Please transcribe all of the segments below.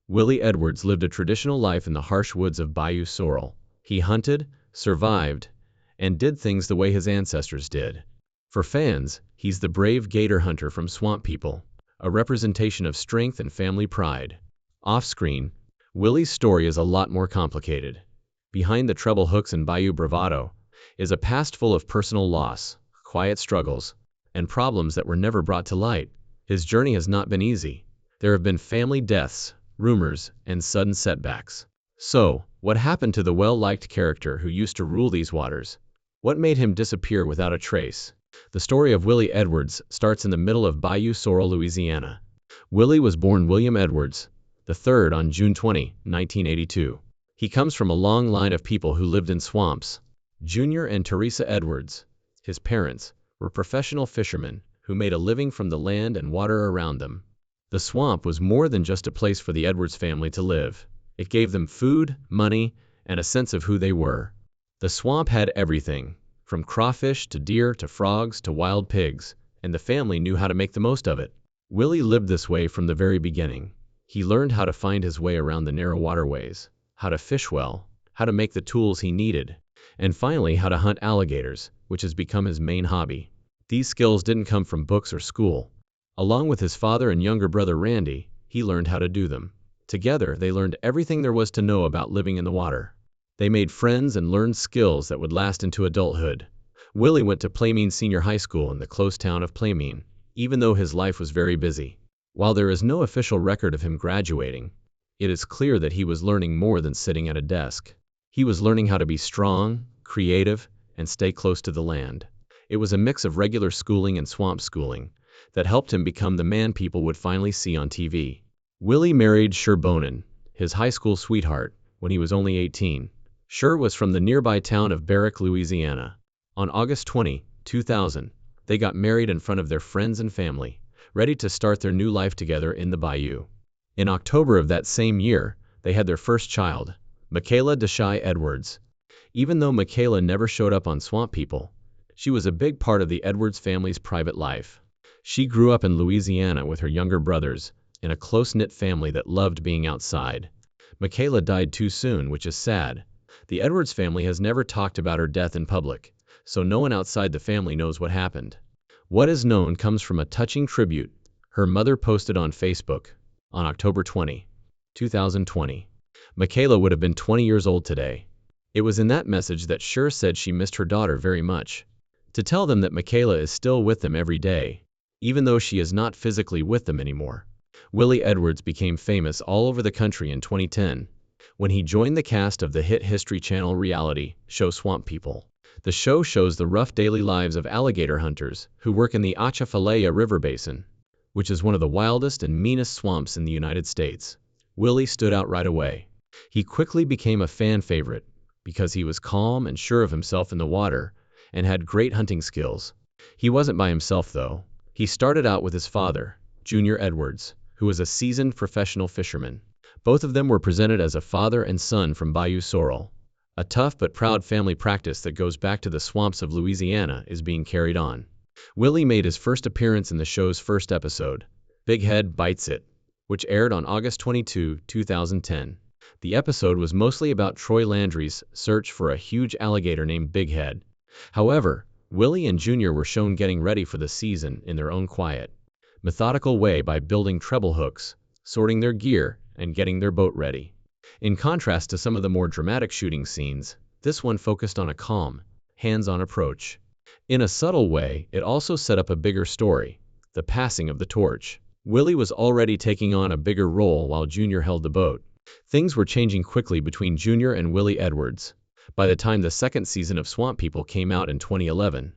Willie Edwards lived a traditional life in the harsh woods of Bayou Sorrel. He hunted, survived, and did things the way his ancestors did. For fans, he's the brave gator hunter from Swamp People, a representation of strength and family pride. Off-screen, Willie's story is a lot more complicated. Behind the treble hooks and Bayou bravado is a past full of personal loss, quiet struggles, and problems that were never brought to light. His journey has not been easy. There have been family deaths, rumors, and sudden setbacks. So, what happened to the well-liked character who used to rule these waters? What made him disappear without a trace? The story of Willie Edwards starts in the middle of Bayou Sorrel, Louisiana. Willie was born William Edwards III on June 20, 1982. He comes from a long line of people who lived in swamps. Junior and Teresa Edwards, his parents, were professional fishermen who made a living from the land and water around them. The swamp was more than just a place for the Edwards family to live. It gave them food, money, and a sense of who they were. The swamp had everything, from crawfish to deer to frogs to wild pigs, and the family knew how to make the most of it. Willie lived this way from the very beginning. He learned how to find his way around the narrow waterways, how to fish well, how to make the tools he needed, and finally how to hunt alligators, which has become his main hobby. These skills didn't come from books or school. Along with his father and younger brother Randy, he learned how to do them. Together, they learned everything there was to know about living in the water. They made friends and learned skills that would last into adulthood. Willie went to Playmene Senior High School in the close town of Playmene, even though his life was very busy. While there is no official record of him graduating, it is clear that he was learning more than sitting at a desk. He was learning how to be strong, creative, and stay close to the land. It was a mix of regular schooling and swamp schooling that helped him become the man people would finally see on TV. Willie married Sher Bonin, his high school sweetheart, when he was only 18. Sher was from the nearby town of Barrick, Louisiana. On August 20, 2000, they got married in front of their friends and family, ready to start their new life together in the bayou. In October of that same year, they had their first child, Michaela Deshae Edwards. Even though Michaela never showed up on Swamp People, she was a big part of the Edwards family's private life. She grew up in Louisiana with her younger brothers, in a close-knit family that loved being outside. Michaela died too soon, which is sad. The Edwards family has never talked about her death in public, so no one outside the family knows what happened. What is known comes from a touching tribute her mother posted on Facebook on October 20, 2020. Michaela would have been 20 years old today. It was in that message that Sher said she missed her daughter very much. To tell them that Michaela is still with them every day, even though she is not physically with them anymore. Willie Edwards became famous all over the country in 2010 when he joined the cast of the hit History Channel reality show Swamp People. The show shows the rough daily lives of alligator hunters who work in the Atchafalaya River Basin, which is one of the wildest and meanest swamps in the United States. Willie stood out right away. He quickly became a fan favorite because he was calm and sure of himself in the water and had great hunting skills. He wasn't by himself though. He started out with his father, Junior Edwards, who was a seasoned professional fisherman. Both of them were presented as a father and son from Bayou Sorrel. A tough but proud family practice that goes back to the swamps of Louisiana is being carried on. Willie made his first appearance in the show's first episode, Big Head Bites It, which aired on August 22, 2010. The episode was mostly about Troy Landry's search for a huge alligator named Big Head. However, Willie and Junior were shown getting ready for the season in their own quiet, methodical way by building treble hooks, sorting their gear, and getting their boat ready. In contrast to some of the more dramatic shooting scenes, this one focused on a calm, hands-on approach. In a subtle way, it also set up a bigger story, the passing of the torch. Willie was already taking on a bigger role while Junior held the boat. Things were changing quickly between Junior and Willie Edwards by the time the second season of Swamp People came out in 2011.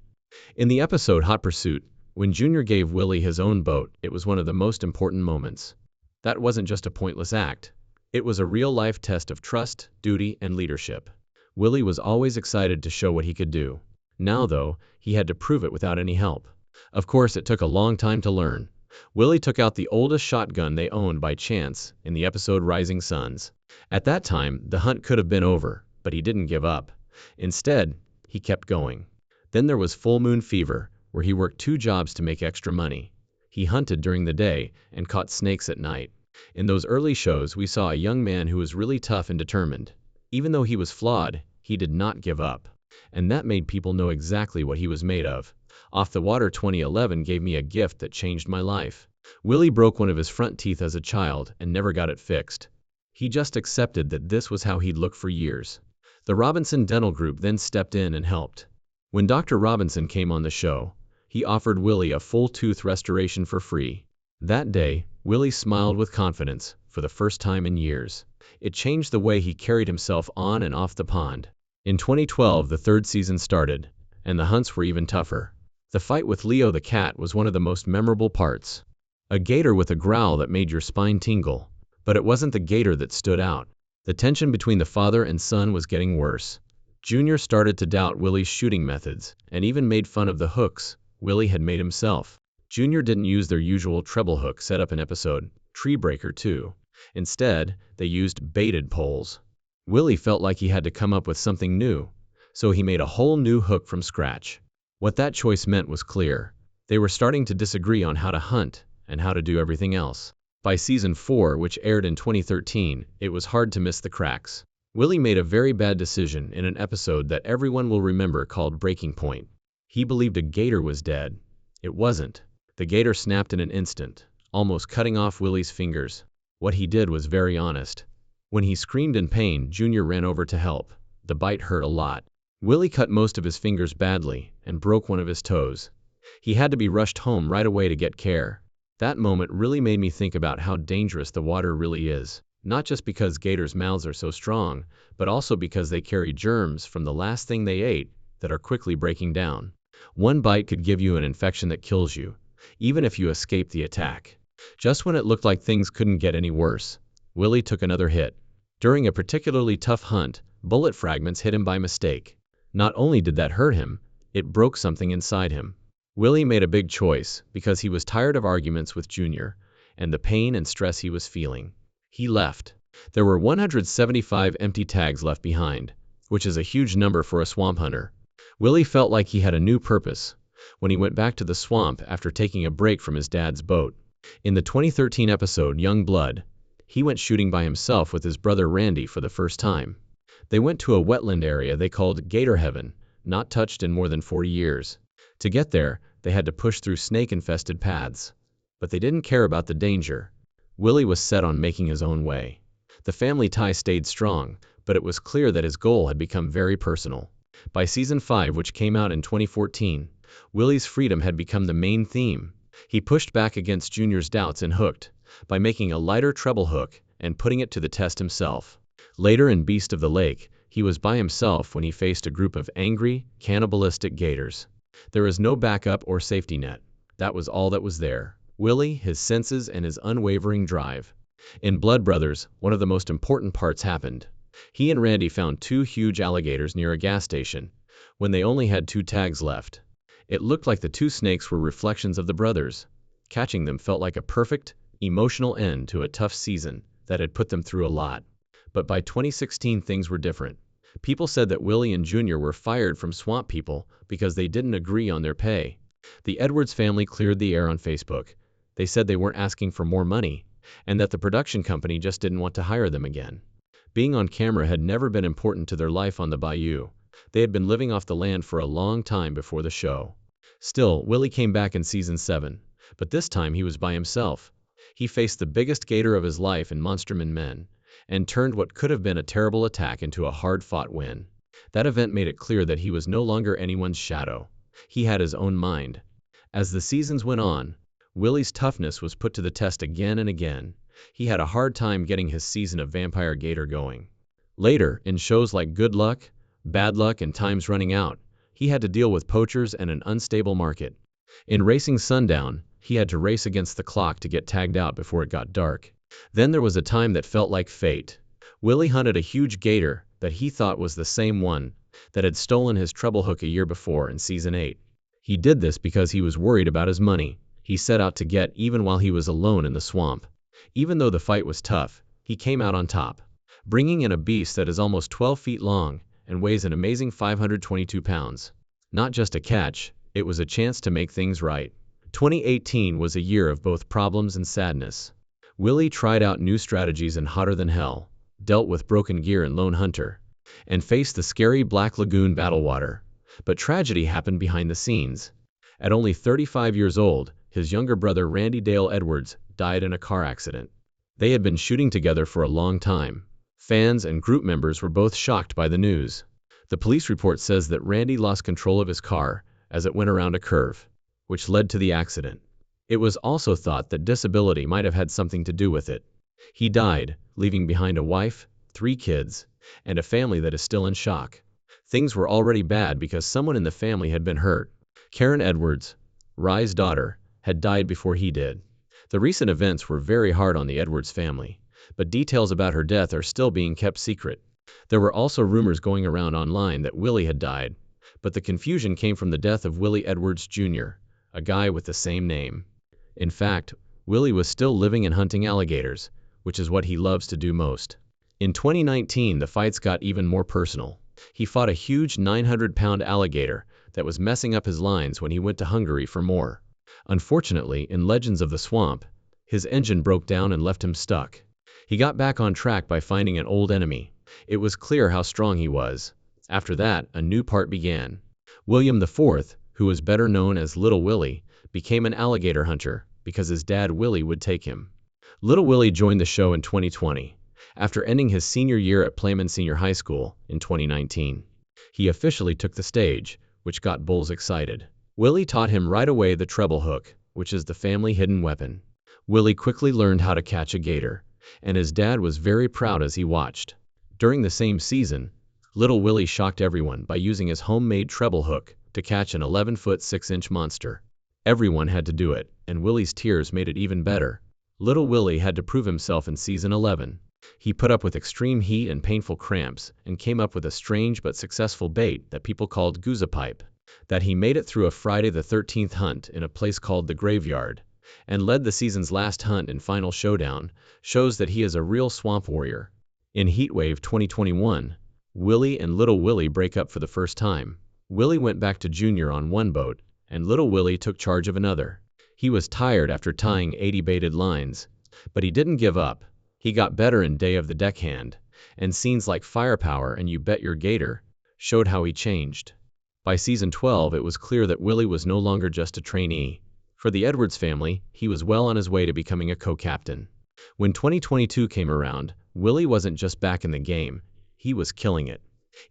In the episode Hot Pursuit, when Junior gave Willie his own boat, it was one of the most important moments. That wasn't just a pointless act. It was a real-life test of trust, duty, and leadership. Willie was always excited to show what he could do. Now, though, he had to prove it without any help. Of course, it took a long time to learn. Willie took out the oldest shotgun they owned by chance in the episode Rising Suns. At that time, the hunt could have been over, but he didn't give up. Instead, he kept going. Then there was Full Moon Fever, where he worked 2 jobs to make extra money. He hunted during the day and caught snakes at night. In those early shows, we saw a young man who was really tough and determined. Even though he was flawed, he did not give up. And that made people know exactly what he was made of. Off the Water 2011 gave me a gift that changed my life. Willie broke one of his front teeth as a child and never got it fixed. He just accepted that this was how he'd look for years. The Robinson Dental Group then stepped in and helped. When Dr. Robinson came on the show, he offered Willie a full tooth restoration for free. That day, Willie smiled with confidence for the first time in years. It changed the way he carried himself on and off the pond. In 2012, the third season started, and the hunts were even tougher. The fight with Leo the cat was one of the most memorable parts. A gator with a growl that made your spine tingle. But it wasn't the gator that stood out. The tension between the father and son was getting worse. Junior started to doubt Willie's shooting methods, and even made fun of the hooks Willie had made himself. Junior didn't use their usual treble hook set up in episode Tree Breaker 2. Instead, they used baited poles. Willie felt like he had to come up with something new, so he made a whole new hook from scratch. What that choice meant was clear. They were starting to disagree on how to hunt and how to do everything else. By season 4, which aired in 2013, it was hard to miss the cracks. Willie made a very bad decision in an episode that everyone will remember called Breaking Point. He believed a gator was dead. It wasn't. The gator snapped in an instant, almost cutting off Willie's fingers. What he did was very honest. When he screamed in pain, Junior ran over to help. The bite hurt a lot. Willie cut most of his fingers badly and broke one of his toes. He had to be rushed home right away to get care. That moment really made me think about how dangerous the water really is. Not just because gators' mouths are so strong, but also because they carry germs from the last thing they ate that are quickly breaking down. One bite could give you an infection that kills you, even if you escape the attack. Just when it looked like things couldn't get any worse, Willie took another hit. During a particularly tough hunt, bullet fragments hit him by mistake. Not only did that hurt him, it broke something inside him. Willie made a big choice because he was tired of arguments with Junior and the pain and stress he was feeling. He left. There were 175 empty tags left behind, which is a huge number for a swamp hunter. Willie felt like he had a new purpose when he went back to the swamp after taking a break from his dad's boat. In the 2013 episode Young Blood, he went shooting by himself with his brother Randy for the first time. They went to a wetland area they called Gator Heaven, not touched in more than 40 years. To get there, they had to push through snake-infested paths. But they didn't care about the danger. Willie was set on making his own way. The family tie stayed strong, but it was clear that his goal had become very personal. By season 5, which came out in 2014, Willie's freedom had become the main theme. He pushed back against Junior's doubts and hooked, by making a lighter treble hook and putting it to the test himself. Later in Beast of the Lake, he was by himself when he faced a group of angry, cannibalistic gators. There was no backup or safety net. That was all that was there. Willie, his senses, and his unwavering drive. In Blood Brothers, one of the most important parts happened. He and Randy found 2 huge alligators near a gas station, when they only had 2 tags left. It looked like the 2 snakes were reflections of the brothers. Catching them felt like a perfect, emotional end to a tough season that had put them through a lot. But by 2016, things were different. People said that Willie and Junior were fired from Swamp People because they didn't agree on their pay. The Edwards family cleared the air on Facebook. They said they weren't asking for more money, and that the production company just didn't want to hire them again. Being on camera had never been important to their life on the bayou. They had been living off the land for a long time before the show. Still, Willie came back in season 7, but this time he was by himself. He faced the biggest gator of his life in Monsterman Men, and turned what could have been a terrible attack into a hard-fought win. That event made it clear that he was no longer anyone's shadow. He had his own mind. As the seasons went on, Willie's toughness was put to the test again and again. He had a hard time getting his season of Vampire Gator going. Later, in shows like Good Luck, Bad Luck, and Time's Running Out, he had to deal with poachers and an unstable market. In Racing Sundown, he had to race against the clock to get tagged out before it got dark. Then there was a time that felt like fate. Willie hunted a huge gator that he thought was the same one that had stolen his treble hook a year before in season 8. He did this because he was worried about his money. He set out to get even while he was alone in the swamp. Even though the fight was tough, he came out on top, bringing in a beast that is almost 12 feet long and weighs an amazing 522 pounds. Not just a catch, it was a chance to make things right. 2018 was a year of both problems and sadness. Willie tried out new strategies in Hotter Than Hell, dealt with broken gear in Lone Hunter, and faced the scary Black Lagoon Battlewater. But tragedy happened behind the scenes. At only 35 years old, his younger brother Randy Dale Edwards died in a car accident. They had been shooting together for a long time. Fans and group members were both shocked by the news. The police report says that Randy lost control of his car as it went around a curve, which led to the accident. It was also thought that disability might have had something to do with it. He died, leaving behind a wife, 3 kids, and a family that is still in shock. Things were already bad because someone in the family had been hurt. Karen Edwards, Rye's daughter, had died before he did. The recent events were very hard on the Edwards family, but details about her death are still being kept secret. There were also rumors going around online that Willie had died, but the confusion came from the death of Willie Edwards Jr., a guy with the same name. In fact, Willie was still living and hunting alligators, which is what he loves to do most. In 2019, the fights got even more personal. He fought a huge 900-pound alligator that was messing up his lines when he went to Hungary for more. Unfortunately, in Legends of the Swamp, his engine broke down and left him stuck. He got back on track by finding an old enemy. It was clear how strong he was. After that, a new part began. William IV, who was better known as Little Willie, became an alligator hunter because his dad Willie would take him. Little Willie joined the show in 2020, after ending his senior year at Playman Senior High School in 2019. He officially took the stage, which got bulls excited. Willie taught him right away the treble hook, which is the family hidden weapon. Willie quickly learned how to catch a gator, and his dad was very proud as he watched. During the same season, Little Willie shocked everyone by using his homemade treble hook to catch an 11-foot 6-inch monster. Everyone had to do it, and Willie's tears made it even better. Little Willie had to prove himself in season 11. He put up with extreme heat and painful cramps and came up with a strange but successful bait that people called goosepipe. That he made it through a Friday the 13th hunt in a place called the Graveyard and led the season's last hunt and final showdown shows that he is a real swamp warrior. In Heatwave 2021, Willie and Little Willie break up for the first time. Willie went back to Junior on one boat, and Little Willie took charge of another. He was tired after tying 80 baited lines, but he didn't give up. He got better in Day of the Deckhand, and scenes like Firepower and You Bet Your Gator showed how he changed. By season 12, it was clear that Willie was no longer just a trainee. For the Edwards family, he was well on his way to becoming a co-captain. When 2022 came around, Willie wasn't just back in the game, he was killing it.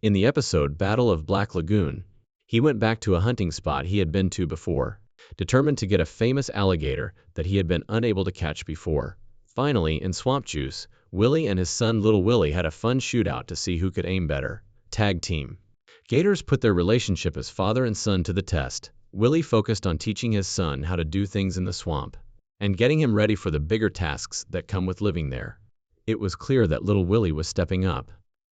In the episode Battle of Black Lagoon, he went back to a hunting spot he had been to before, determined to get a famous alligator that he had been unable to catch before. Finally, in Swamp Juice, Willie and his son Little Willie had a fun shootout to see who could aim better. Tag team. Gators put their relationship as father and son to the test. Willie focused on teaching his son how to do things in the swamp, and getting him ready for the bigger tasks that come with living there. It was clear that Little Willie was stepping up.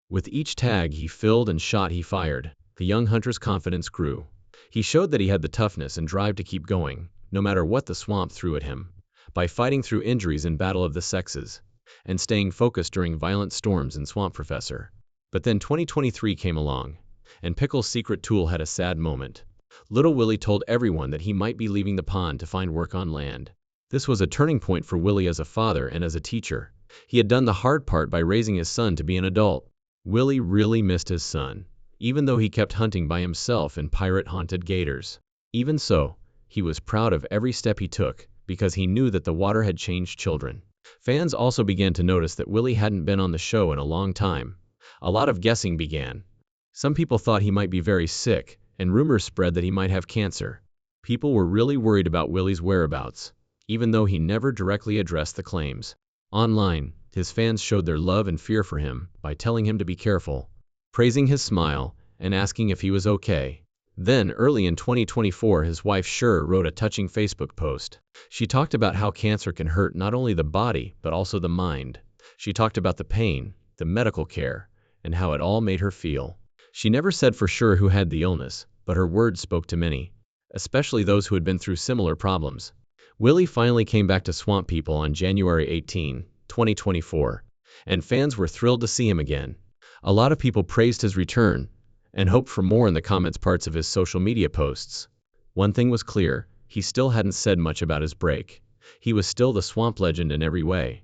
With each tag he filled and shot he fired, the young hunter's confidence grew. He showed that he had the toughness and drive to keep going, no matter what the swamp threw at him, by fighting through injuries in Battle of the Sexes, and staying focused during violent storms in Swamp Professor. But then 2023 came along, and Pickle's secret tool had a sad moment. Little Willie told everyone that he might be leaving the pond to find work on land. This was a turning point for Willie as a father and as a teacher. He had done the hard part by raising his son to be an adult. Willie really missed his son, even though he kept hunting by himself in pirate-haunted gators. Even so, he was proud of every step he took, because he knew that the water had changed children. Fans also began to notice that Willie hadn't been on the show in a long time. A lot of guessing began. Some people thought he might be very sick, and rumors spread that he might have cancer. People were really worried about Willie's whereabouts, even though he never directly addressed the claims. Online, his fans showed their love and fear for him by telling him to be careful, praising his smile, and asking if he was okay. Then, early in 2024, his wife Sher wrote a touching Facebook post. She talked about how cancer can hurt not only the body, but also the mind. She talked about the pain, the medical care, and how it all made her feel. She never said for sure who had the illness, but her words spoke to many, especially those who had been through similar problems. Willie finally came back to Swamp People on January 18, 2024, and fans were thrilled to see him again. A lot of people praised his return, and hoped for more in the comments parts of his social media posts. One thing was clear, he still hadn't said much about his break. He was still the swamp legend in every way.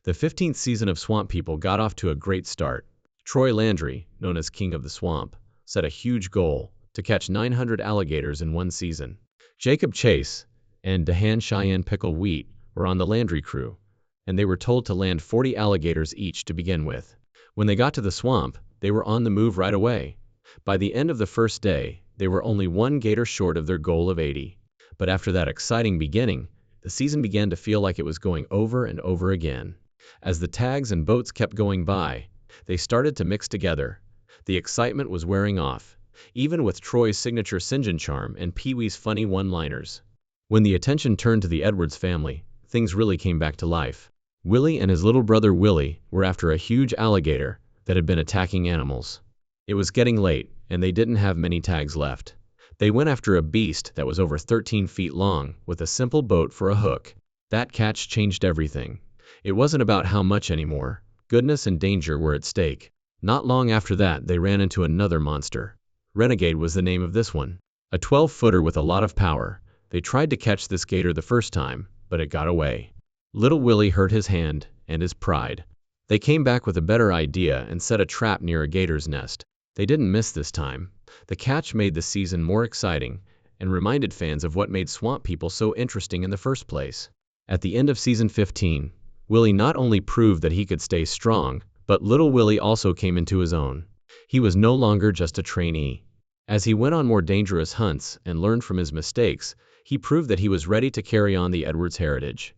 The 15th season of Swamp People got off to a great start. Troy Landry, known as King of the Swamp, set a huge goal to catch 900 alligators in one season. Jacob Chase and Dehan Cheyenne Pickle Wheat were on the Landry crew, and they were told to land 40 alligators each to begin with. When they got to the swamp, they were on the move right away. By the end of the first day, they were only one gator short of their goal of 80. But after that exciting beginning, the season began to feel like it was going over and over again. As the tags and boats kept going by, they started to mix together. The excitement was wearing off, even with Troy's signature St. John charm and Pee-wee's funny one-liners. When the attention turned to the Edwards family, things really came back to life. Willie and his little brother Willie were after a huge alligator that had been attacking animals. It was getting late, and they didn't have many tags left. They went after a beast that was over 13 feet long with a simple boat for a hook. That catch changed everything. It wasn't about how much anymore. Goodness and danger were at stake. Not long after that, they ran into another monster. Renegade was the name of this one. A 12-footer with a lot of power. They tried to catch this gator the first time, but it got away. Little Willie hurt his hand and his pride. They came back with a better idea and set a trap near a gator's nest. They didn't miss this time. The catch made the season more exciting and reminded fans of what made Swamp People so interesting in the first place. At the end of season 15, Willie not only proved that he could stay strong, but little Willie also came into his own. He was no longer just a trainee. As he went on more dangerous hunts and learned from his mistakes, he proved that he was ready to carry on the Edwards heritage.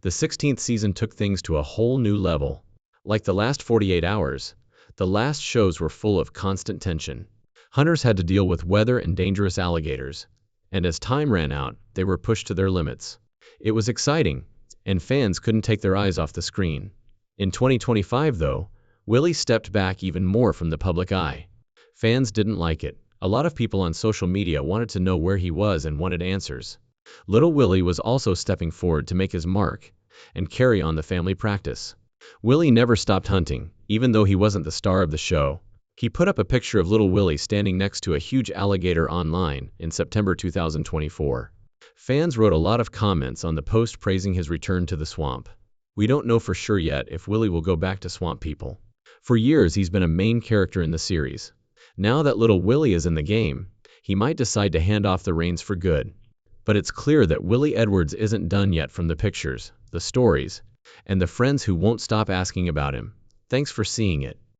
The 16th season took things to a whole new level. Like the last 48 hours, the last shows were full of constant tension. Hunters had to deal with weather and dangerous alligators, and as time ran out, they were pushed to their limits. It was exciting, and fans couldn't take their eyes off the screen. In 2025, though, Willie stepped back even more from the public eye. Fans didn't like it. A lot of people on social media wanted to know where he was and wanted answers. Little Willie was also stepping forward to make his mark and carry on the family practice. Willie never stopped hunting, even though he wasn't the star of the show. He put up a picture of little Willie standing next to a huge alligator online in September 2024. Fans wrote a lot of comments on the post praising his return to the swamp. We don't know for sure yet if Willie will go back to Swamp People. For years, he's been a main character in the series. Now that little Willie is in the game, he might decide to hand off the reins for good. But it's clear that Willie Edwards isn't done yet from the pictures, the stories, and the friends who won't stop asking about him. Thanks for seeing it.